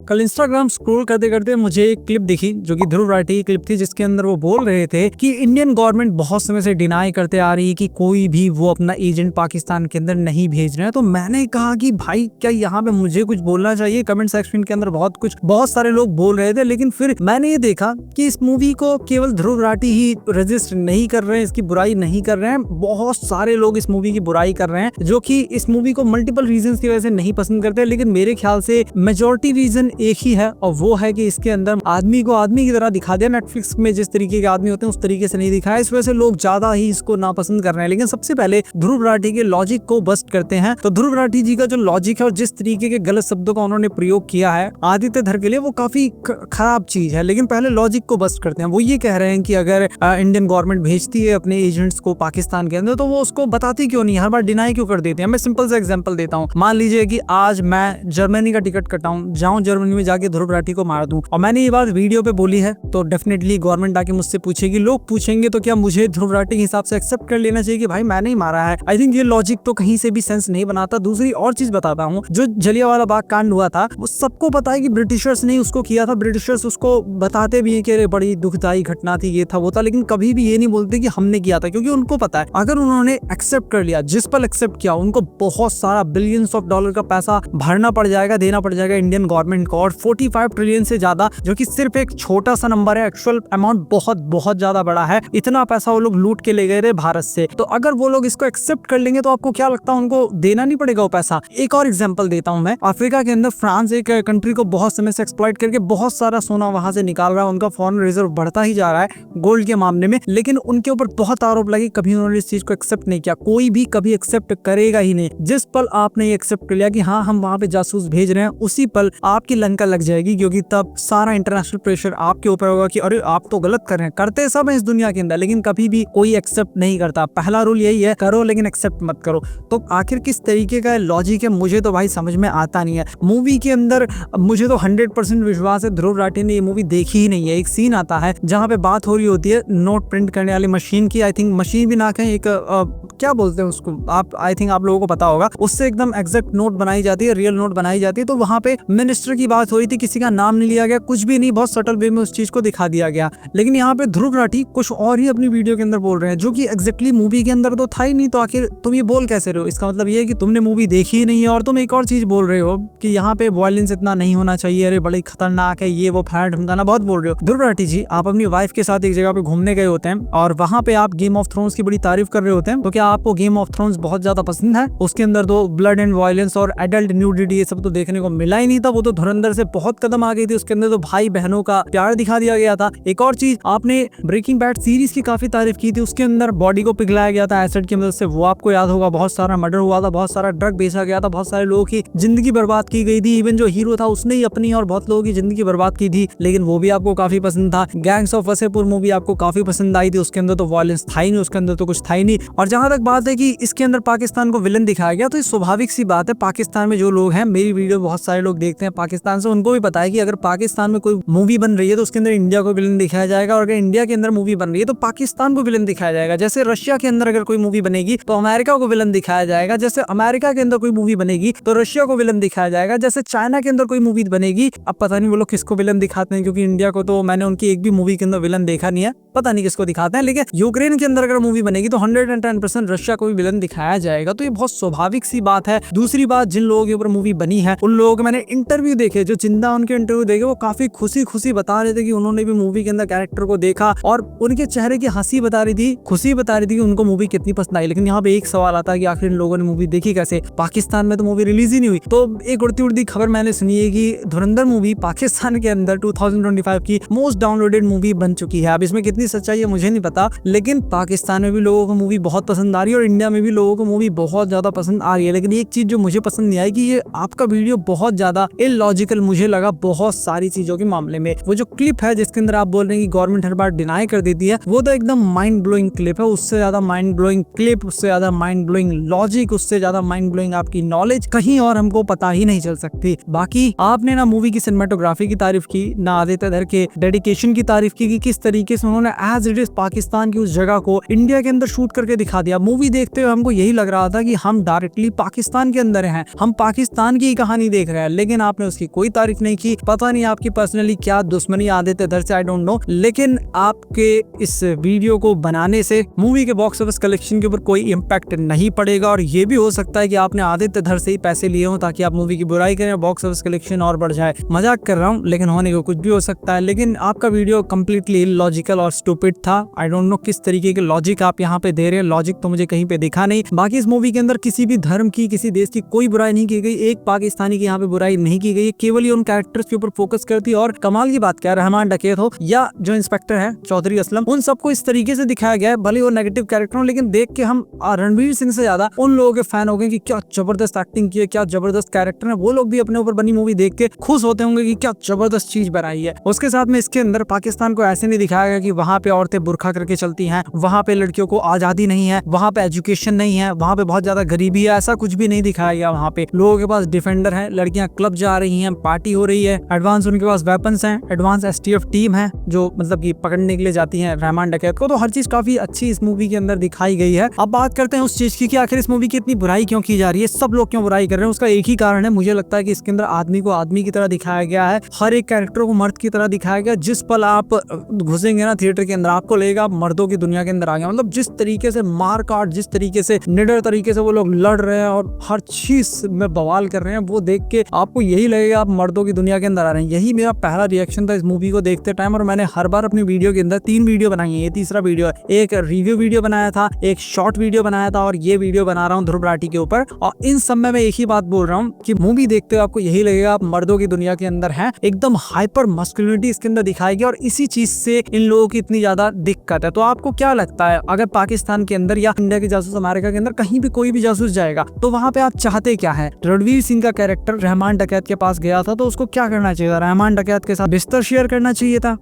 कल Instagram scroll करते करते मुझे एक क्लिप दिखी जो कि ध्रुव राठी की क्लिप थी, जिसके अंदर वो बोल रहे थे कि इंडियन गवर्नमेंट बहुत समय से डिनाई करते आ रही है कि कोई भी वो अपना एजेंट पाकिस्तान के अंदर नहीं भेज रहे हैं। तो मैंने कहा कि भाई क्या यहाँ पे मुझे कुछ बोलना चाहिए? कमेंट सेक्शन के अंदर बहुत सारे लोग बोल रहे थे, लेकिन फिर मैंने ये देखा कि इस मूवी को केवल ध्रुव राठी ही रजिस्ट नहीं कर रहे हैं, इसकी बुराई नहीं कर रहे हैं। बहुत सारे लोग इस मूवी की बुराई कर रहे हैं जो कि इस मूवी को मल्टीपल रीजंस की वजह से नहीं पसंद करते, लेकिन मेरे ख्याल से मेजोरिटी रीजन एक ही है, और वो है कि इसके अंदर आदमी को आदमी की तरह दिखा दिया। नेटफ्लिक्स में जिस तरीके के आदमी होते हैं उस तरीके से नहीं दिखाया, इस वजह से लोग ज्यादा ही इसको नापसंद कर रहे हैं। लेकिन सबसे पहले ध्रुव राठी के लॉजिक को बस्ट करते हैं। तो ध्रुव राठी जी का जो लॉजिक है और जिस तरीके के गलत शब्दों का उन्होंने प्रयोग किया है आदित्य धर के लिए, वो काफी खराब चीज है। लेकिन पहले लॉजिक को बस्ट करते हैं। वो ये कह रहे हैं कि अगर इंडियन गवर्नमेंट भेजती है अपने एजेंट्स को पाकिस्तान के अंदर, तो वो उसको बताती क्यों नहीं, हर बार डिनाई क्यों कर देते हैं। मैं सिंपल सा एग्जांपल देता हूँ। मान लीजिए कि आज मैं जर्मनी का टिकट कटाऊं, जाऊं जर्मनी में जाके ध्रुव राठी को मार दूं, और मैंने ये बात वीडियो पे बोली है, तो डेफिनेटली गवर्नमेंट आके मुझसे पूछेगी, लोग पूछेंगे, तो क्या मुझे ध्रुव राठी के हिसाब से एक्सेप्ट कर लेना चाहिए कि भाई मैंने ही मारा है? आई थिंक ये लॉजिक तो कहीं से भी सेंस नहीं बनाता। दूसरी और चीज बताता हूँ, जो जलियांवाला बाग कांड हुआ था वो सबको पता है कि ब्रिटिशर्स ने उसको किया था। ब्रिटिशर्स उसको बताते भी है कि बड़ी दुखदायी घटना थी, ये था वो था, लेकिन कभी भी ये नहीं बोलते कि हमने किया था, क्योंकि उनको पता है अगर उन्होंने एक्सेप्ट कर लिया, जिस पल एक्सेप्ट किया, उनको बहुत सारा बिलियंस ऑफ डॉलर का पैसा भरना पड़ जाएगा, देना पड़ जाएगा इंडियन गवर्नमेंट को। और 45 ट्रिलियन से ज्यादा, जो कि सिर्फ एक छोटा सा नंबर है, एक्चुअल अमाउंट बहुत ज्यादा बड़ा है। इतना पैसा वो लोग लूट के ले गए थे भारत से। तो अगर वो लोग इसको एक्सेप्ट कर लेंगे तो आपको क्या लगता है उनको देना नहीं पड़ेगा वो पैसा? एक और एग्जांपल देता हूं मैं। अफ्रीका के अंदर फ्रांस एक कंट्री को बहुत समय से एक्सप्लॉइट करके बहुत सारा सोना वहां से निकाल रहा है, उनका फॉरेन रिजर्व बढ़ता ही जा रहा है गोल्ड के मामले में, लेकिन उनके ऊपर बहुत आरोप लगे, कभी उन्होंने इस चीज को एक्सेप्ट नहीं किया। कोई भी कभी एक्सेप्ट करेगा ही नहीं। जिस पल आपने एक्सेप्ट कर लिया कि हाँ हम वहां पे जासूस भेज रहे हैं, उसी पल आपकी लंका लग जाएगी, क्योंकि तब सारा इंटरनेशनल प्रेशर आपके ऊपर होगा कि अरे आप तो गलत कर रहे हैं। करते सब है इस दुनिया के अंदर, लेकिन कभी भी कोई एक्सेप्ट नहीं करता। पहला रूल यही है, करो लेकिन एक्सेप्ट मत करो। तो आखिर किस तरीके का लॉजिक है, मुझे तो भाई समझ में आता नहीं है। मूवी के अंदर मुझे तो 100% विश्वास है ध्रुव राठी ने ये मूवी देखी ही नहीं है। एक सीन आता है जहाँ पे बात हो रही होती है नोट प्रिंट करने वाली मशीन की, आई थिंक मशीन भी ना कहें, एक क्या बोलते हैं उसको, आप आई थिंक आप लोगों को पता होगा, उससे एकदम एग्जैक्ट नोट बनाई जाती है, रियल नोट बनाई जाती है। तो वहां पे मिनिस्टर की बात हो रही थी, किसी का नाम नहीं लिया गया, कुछ भी नहीं, बहुत सटल वे में उस चीज को दिखा दिया गया। लेकिन यहाँ पे ध्रुव राठी कुछ और ही अपनी वीडियो के अंदर बोल रहे हैं, जो कि एग्जैक्टली मूवी के अंदर तो था ही नहीं। तो आखिर तुम ये बोल कैसे रहे हो? इसका मतलब ये है कि तुमने मूवी देखी ही नहीं है। और तुम एक और चीज बोल रहे हो कि यहाँ पे वायलेंस इतना नहीं होना चाहिए, अरे बड़ी खतरनाक है, ये वो फैट ढमकाना बहुत बोल रहे हो। ध्रुव राठी जी, आप अपनी वाइफ के साथ एक जगह पे घूमने गए होते हैं और वहां पे आप गेम ऑफ थ्रोन्स की बड़ी तारीफ कर रहे होते हैं। तो क्या आपको गेम ऑफ थ्रोन्स बहुत ज्यादा पसंद है? उसके अंदर तो ब्लड एंड वायलेंस और एडल्ट न्यूडिटी ये सब तो देखने को मिला ही नहीं था। वो तो धुरंधर से बहुत कदम आ गई थी, उसके अंदर तो भाई बहनों का प्यार दिखा दिया गया था। एक और चीज, आपने ब्रेकिंग बैड सीरीज की काफी तारीफ की थी, उसके अंदर बॉडी को पिघलाया गया था एसिड की मदद से, वो आपको याद होगा। बहुत सारा मर्डर हुआ था, बहुत सारा ड्रग बेचा गया था, बहुत सारे लोगों की जिंदगी बर्बाद की गई थी। इवन जो हीरो था उसने ही अपनी और बहुत लोगों की जिंदगी बर्बाद की थी, लेकिन वो भी आपको काफी पसंद था। गैंग्स ऑफ वसेपुर मूवी आपको काफी पसंद आई थी, उसके अंदर तो वायलेंस था ही नहीं, उसके अंदर तो कुछ था ही नहीं। और जहां तक बात है कि इसके अंदर पाकिस्तान को विलन दिखाया गया, तो स्वाभाविक सी बात है, पाकिस्तान में जो लोग हैं, मेरी वीडियो बहुत सारे लोग देखते हैं पाकिस्तान से, उनको भी पता है कि अगर पाकिस्तान में कोई मूवी बन रही है तो उसके अंदर इंडिया को विलन दिखाया जाएगा, और अगर इंडिया के अंदर मूवी बन रही है तो पाकिस्तान को विलन दिखाया जाएगा। जैसे रशिया के अंदर अगर कोई मूवी बनेगी तो अमेरिका को विलन दिखाया जाएगा, जैसे अमेरिका के अंदर कोई मूवी बनेगी तो रशिया को विलन दिखाया जाएगा, जैसे चाइना के अंदर कोई मूवी बनेगी, अब पता नहीं वो लोग किसको विलन दिखाते हैं, क्योंकि इंडिया को तो मैंने उनकी एक भी मूवी के अंदर विलन देखा नहीं है, पता नहीं किसको दिखाते हैं। लेकिन यूक्रेन के अंदर अगर मूवी बनेगी तो 110% रशिया को भी विलन दिखाया जाएगा। तो ये बहुत स्वाभाविक सी बात है। दूसरी बात, जिन लोगों के ऊपर मूवी बनी है उन लोगों के मैंने इंटरव्यू देखे, जो जिंदा उनके इंटरव्यू देखे, वो काफी खुशी बता रहे थे कि उन्होंने भी मूवी के अंदर कैरेक्टर को देखा, और उनके चेहरे की हंसी बता रही थी, खुशी बता रही थी कि उनको मूवी कितनी पसंद आई। लेकिन यहाँ पे एक सवाल आता है कि आखिर इन लोगों ने मूवी देखी कैसे? पाकिस्तान में तो मूवी रिलीज ही नहीं हुई। तो एक उड़ती उड़ती खबर मैंने सुनी है कि धुरंधर मूवी पाकिस्तान के अंदर 2025 की मोस्ट डाउनलोडेड मूवी बन चुकी है। अब इसमें कितनी सच्चाई है मुझे नहीं पता, लेकिन पाकिस्तान में भी लोगों को मूवी बहुत पसंद आ रही है और इंडिया में भी लोगों को मूवी बहुत ज्यादा पसंद आ रही है। लेकिन एक चीज जो मुझे पसंद नहीं आई कि ये आपका वीडियो बहुत ज्यादा इलॉजिकल मुझे लगा बहुत सारी चीजों के मामले में। वो जो क्लिप है जिसके अंदर आप बोल रहे हैं कि गवर्नमेंट हर बार डिनाई कर देती है, वो तो एकदम माइंड ब्लोइंग क्लिप है। उससे ज्यादा माइंड ब्लोइंग क्लिप, उससे ज्यादा माइंड ब्लोइंग लॉजिक, उससे ज्यादा माइंड ब्लोइंग आपकी नॉलेज कहीं और हमको पता ही नहीं चल सकती। बाकी आपने ना मूवी की सिनेमेटोग्राफी की तारीफ की, ना आदित्य धर के डेडिकेशन की तारीफ की कि किस तरीके से उन्होंने एज इट इज पाकिस्तान की उस जगह को इंडिया के अंदर शूट करके दिखा दिया। मूवी देखते हुए हमको यही लग रहा था कि हम डायरेक्टली पाकिस्तान के अंदर हैं, हम पाकिस्तान की कहानी देख रहे हैं, लेकिन आपने उसकी कोई तारीफ नहीं की। पता नहीं आपकी पर्सनली क्या दुश्मनी आदित्य धर से, आई डोंट नो, लेकिन आपके इस वीडियो को बनाने से मूवी के बॉक्स ऑफिस कलेक्शन के ऊपर कोई इम्पैक्ट नहीं पड़ेगा। और ये भी हो सकता है कि आपने आदित्य धर से ही पैसे लिए हो ताकि आप मूवी की बुराई करें, बॉक्स ऑफिस कलेक्शन और बढ़ जाए। मजाक कर रहा हूँ, लेकिन होने को कुछ भी हो सकता है। लेकिन आपका वीडियो कंप्लीटली इलॉजिकल और स्टूपिड था। आई डोंट नो किस तरीके के लॉजिक आप यहाँ पे दे रहे हैं, लॉजिक तो मुझे कहीं पे दिखा नहीं। बाकी इस मूवी के अंदर किसी भी धर्म की, किसी देश की कोई बुराई नहीं की गई, एक पाकिस्तानी की यहाँ पे बुराई नहीं की गई, केवल ही उन कैरेक्टर्स के ऊपर फोकस करती है। और कमाल की बात क्या, रहमान डकैत हो या जो इंस्पेक्टर है चौधरी असलम, उन सबको इस तरीके से दिखाया गया है, भले वो नेगेटिव कैरेक्टर हो, लेकिन देख के हम रणवीर सिंह से ज्यादा उन लोगों के फैन हो गए कि क्या जबरदस्त एक्टिंग की है, क्या जबरदस्त कैरेक्टर है। वो लोग भी अपने ऊपर बनी मूवी देख के खुश होते होंगे कि क्या जबरदस्त चीज बनाई है। उसके साथ में इसके अंदर पाकिस्तान को ऐसे नहीं दिखाया गया कि वहाँ पे औरतें बुरखा करके चलती हैं, वहाँ पे लड़कियों को आजादी नहीं है, वहाँ पे एजुकेशन नहीं है, वहाँ पे बहुत ज्यादा गरीबी है, ऐसा कुछ भी नहीं दिखाया गया। वहाँ पे लोगों के पास डिफेंडर है, लड़कियां क्लब जा रही हैं, पार्टी हो रही है, एडवांस उनके पास वेपन्स हैं, एडवांस एसटीएफ टीम है जो मतलब कि पकड़ने के लिए जाती है रहमान डकैत को। तो हर चीज काफी अच्छी इस मूवी के अंदर दिखाई गई है। अब बात करते हैं उस चीज की कि आखिर इस मूवी की इतनी बुराई क्यों की जा रही है, सब लोग क्यों बुराई कर रहे हैं। उसका एक ही कारण है, मुझे लगता है कि इसके अंदर आदमी को आदमी की तरह दिखाया गया है, हर एक कैरेक्टर को मर्द की तरह दिखाया गया। जिस पल आप घुसेंगे ना थिएटर के अंदर, आपको लगेगा आप मर्दों की दुनिया के अंदर आ गए। मतलब जिस तरीके से मार काट, जिस तरीके से निडर तरीके से वो लोग लड़ रहे हैं और हर चीज में बवाल कर रहे हैं, वो देख के आपको यही लगेगा आप मर्दों की दुनिया के अंदर आ रहे हैं। यही मेरा पहला रिएक्शन था इस मूवी को देखते टाइम। और मैंने हर बार अपनी वीडियो के अंदर 3 वीडियो बनाई है, ये तीसरा वीडियो है। एक रिव्यू वीडियो बनाया था, एक शॉर्ट वीडियो बनाया था और ये वीडियो बना रहा हूँ ध्रुव राठी के ऊपर। और इन सब में मैं एक ही बात बोल रहा हूँ कि मूवी देखते हुए आपको यही लगेगा आप मर्दों की दुनिया के अंदर हैं। एकदम हाइपर मस्कुलिनिटी इसके अंदर दिखाएगी और इसी चीज से इन लोगों की इतनी ज्यादा दिक्कत है। तो आपको क्या लगता है, अगर पाकिस्तान के अंदर या इंडिया के जासूस अमेरिका के अंदर कहीं भी कोई भी जासूस जाएगा तो वहां पे आप चाहते क्या है? रणवीर सिंह का कैरेक्टर रहमान डकैत के पास गया था तो उसको क्या करना चाहिए था? रहमान डकैत के साथ बिस्तर शेयर करना चाहिए था,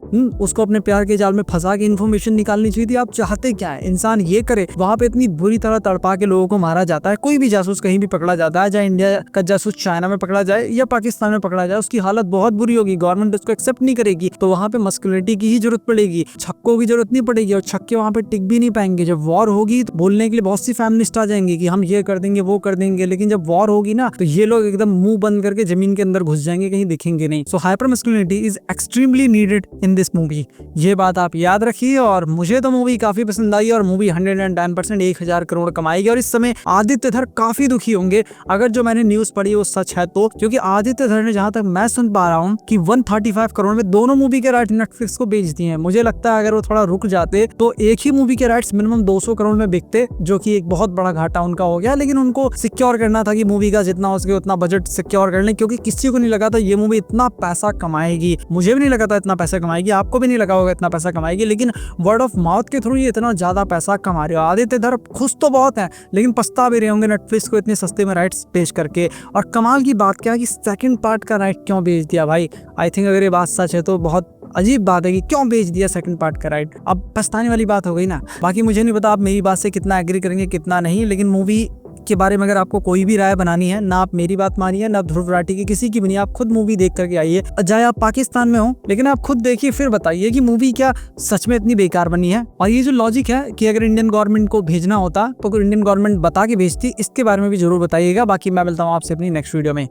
उसको अपने प्यार के जाल में फंसा के इन्फॉर्मेशन निकालनी चाहिए थी। आप चाहते क्या है इंसान ये करे? वहां पे इतनी बुरी तरह तड़पा के लोगों को मारा जाता है। कोई भी जासूस कहीं भी पकड़ा जाता है, चाहे इंडिया का जासूस चाइना में पकड़ा जाए या पाकिस्तान में पकड़ा जाए, उसकी हालत बहुत बुरी होगी, गवर्नमेंट उसको एक्सेप्ट नहीं करेगी। तो वहां पे मस्कुलिनिटी की ही जरूरत पड़ेगी, छक्कों की जरूरत नहीं पड़ेगी। और छक्के वहां पे टिक भी नहीं पाएंगे। जब वॉर होगी तो बोलने के लिए बहुत सी फेमिनिस्ट आ जाएंगे कि हम ये कर देंगे वो कर देंगे, लेकिन जब वॉर होगी ना तो ये लोग एकदम मुंह बंद करके जमीन के अंदर घुस जाएंगे, कहीं दिखेंगे नहीं। सो hyper masculinity is extremely needed in this movie, ये बात आप याद रखिए। और मुझे तो मूवी काफी पसंद आई और मूवी 110% 1000 करोड़ कमाएगी। और इस समय आदित्य धर काफी दुखी होंगे अगर जो मैंने न्यूज पढ़ी वो सच है तो, क्योंकि आदित्य धर ने जहां तक मैं सुन पा रहा हूँ कि 135 करोड़ में दोनों मूवी के राइट नेटफ्लिक्स को बेच दिए हैं। मुझे लगता है अगर वो थोड़ा रुक जाते तो एक ही मूवी के राइट्स मिनिमम 200 करोड़ में बिकते, जो कि एक बहुत बड़ा घाटा उनका हो गया। लेकिन उनको सिक्योर करना था कि मूवी का जितना हो सके उतना बजट सिक्योर कर लें, क्योंकि किसी को नहीं लगा था ये मूवी इतना पैसा कमाएगी। मुझे भी नहीं लगा था इतना पैसा कमाएगी, आपको भी नहीं लगा होगा इतना पैसा कमाएगी, लेकिन वर्ड ऑफ माउथ के थ्रू ये इतना ज्यादा पैसा कमा रहे हो। आदित्य धर खुश तो बहुत है लेकिन पछता भी रहे होंगे नेटफ्लिक्स को इतने सस्ते में राइट्स बेच करके। और कमाल की बात क्या है कि सेकंड पार्ट का राइट क्यों बेच दिया भाई? आई थिंक अगर ये बात सच है तो बहुत अजीब बात है कि क्यों बेच दिया सेकंड पार्ट का राइट। अब पछताने वाली बात हो गई ना। बाकी मुझे नहीं पता आप मेरी बात से कितना एग्री करेंगे कितना नहीं, लेकिन मूवी के बारे में अगर आपको कोई भी राय बनानी है, ना आप मेरी बात मानिए ना ध्रुव राठी की, किसी की भी नहीं, आप खुद मूवी देख करके आइए। चाहे आप पाकिस्तान में हो लेकिन आप खुद देखिए, फिर बताइए कि मूवी क्या सच में इतनी बेकार बनी है। और ये जो लॉजिक है कि अगर इंडियन गवर्नमेंट को भेजना होता तो इंडियन गवर्नमेंट बता के भेजती, इसके बारे में भी जरूर बताइएगा। बाकी मैं मिलता हूँ आपसे अपनी नेक्स्ट वीडियो में।